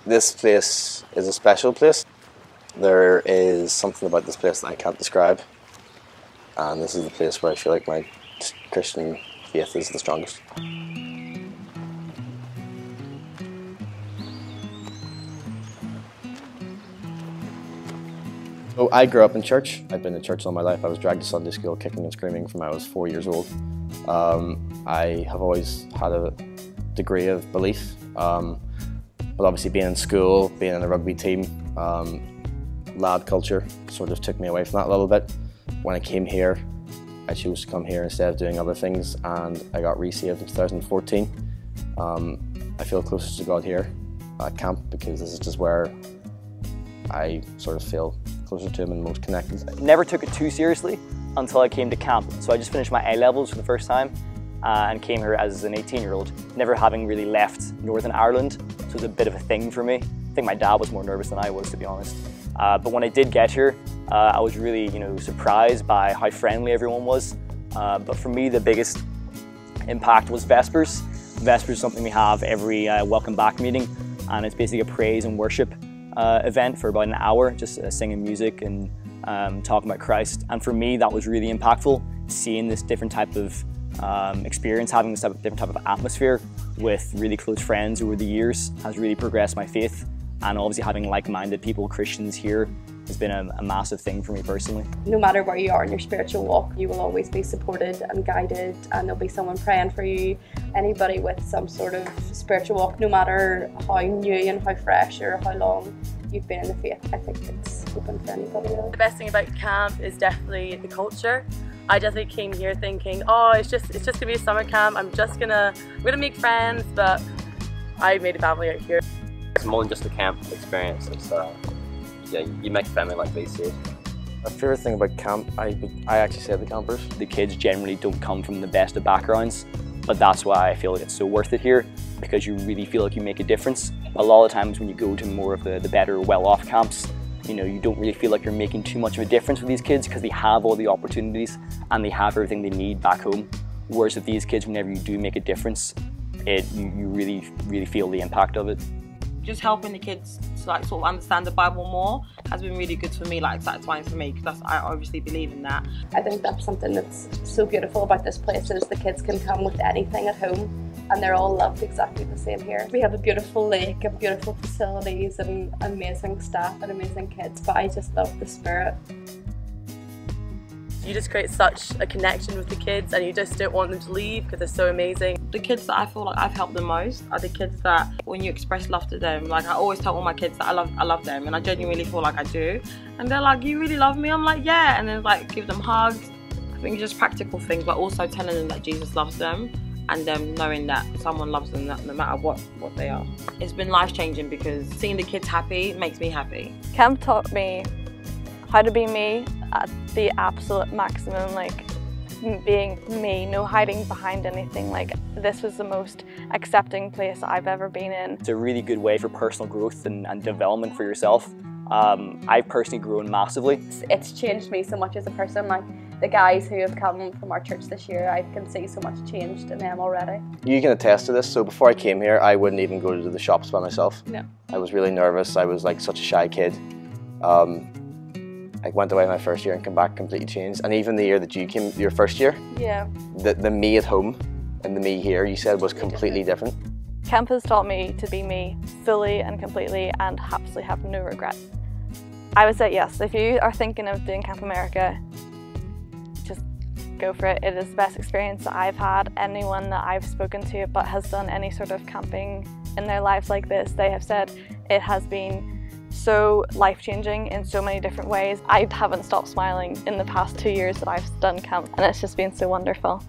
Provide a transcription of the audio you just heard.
This place is a special place. There is something about this place that I can't describe, and this is the place where I feel like my Christian faith is the strongest. So I grew up in church. I've been in church all my life. I was dragged to Sunday school kicking and screaming from when I was 4 years old. I have always had a degree of belief, but obviously being in school, being in a rugby team, lad culture sort of took me away from that a little bit. When I came here, I chose to come here instead of doing other things, and I got resaved in 2014. I feel closest to God here at camp because this is just where I sort of feel closer to him and most connected. Never took it too seriously until I came to camp. So I just finished my A-levels for the first time and came here as an 18-year-old, never having really left Northern Ireland. So it was a bit of a thing for me. I think my dad was more nervous than I was, to be honest. But when I did get here, I was really, surprised by how friendly everyone was. But for me, the biggest impact was Vespers. Vespers is something we have every welcome back meeting, and it's basically a praise and worship event for about an hour, just singing music and talking about Christ. And for me, that was really impactful, seeing this different type of experience, having this different type of atmosphere with really close friends over the years has really progressed my faith. And obviously having like-minded people, Christians here, has been a massive thing for me personally. No matter where you are in your spiritual walk, you will always be supported and guided, and there'll be someone praying for you. Anybody with some sort of spiritual walk, no matter how new and how fresh or how long you've been in the faith, I think it's open for anybody really. The best thing about camp is definitely the culture. I definitely came here thinking, oh, it's just gonna be a summer camp. I'm gonna make friends, but I made a family out here. It's more than just a camp experience. It's yeah, you make a family like these here. My favourite thing about camp, I actually say the campers. The kids generally don't come from the best of backgrounds, but that's why I feel like it's so worth it here, because you really feel like you make a difference. A lot of times when you go to more of the better, well-off camps, you don't really feel like you're making too much of a difference with these kids because they have all the opportunities and they have everything they need back home. Whereas with these kids, whenever you do make a difference, you really feel the impact of it. Just helping the kids to sort of understand the Bible more has been really good for me, satisfying for me, because I obviously believe in that. I think that's something that's so beautiful about this place is the kids can come with anything at home and they're all loved exactly the same here. We have a beautiful lake and beautiful facilities and amazing staff and amazing kids, but I just love the spirit. You just create such a connection with the kids and you just don't want them to leave because they're so amazing. The kids that I feel like I've helped the most are the kids that when you express love to them, I always tell all my kids that I love them, and I genuinely feel like I do. And they're like, you really love me? I'm like, yeah. And then give them hugs. I think it's just practical things, but also telling them that Jesus loves them and them knowing that someone loves them no matter what they are. It's been life-changing because seeing the kids happy makes me happy. Camp taught me how to be me at the absolute maximum, being me, no hiding behind anything. This was the most accepting place I've ever been in. It's a really good way for personal growth and development for yourself. I've personally grown massively. It's changed me so much as a person. The guys who have come from our church this year, I can see so much changed in them already. You can attest to this. So before I came here, I wouldn't even go to the shops by myself. No. I was really nervous. I was such a shy kid. I went away my first year and came back completely changed. And even the year that you came, your first year, yeah, the me at home and the me here, you said was completely different. Camp has taught me to be me fully and completely and absolutely have no regret. I would say yes, if you are thinking of doing Camp America, just go for it. It is the best experience that I've had. Anyone that I've spoken to but has done any sort of camping in their lives like this, they have said it has been so life-changing in so many different ways. I haven't stopped smiling in the past 2 years that I've done camp, and it's just been so wonderful.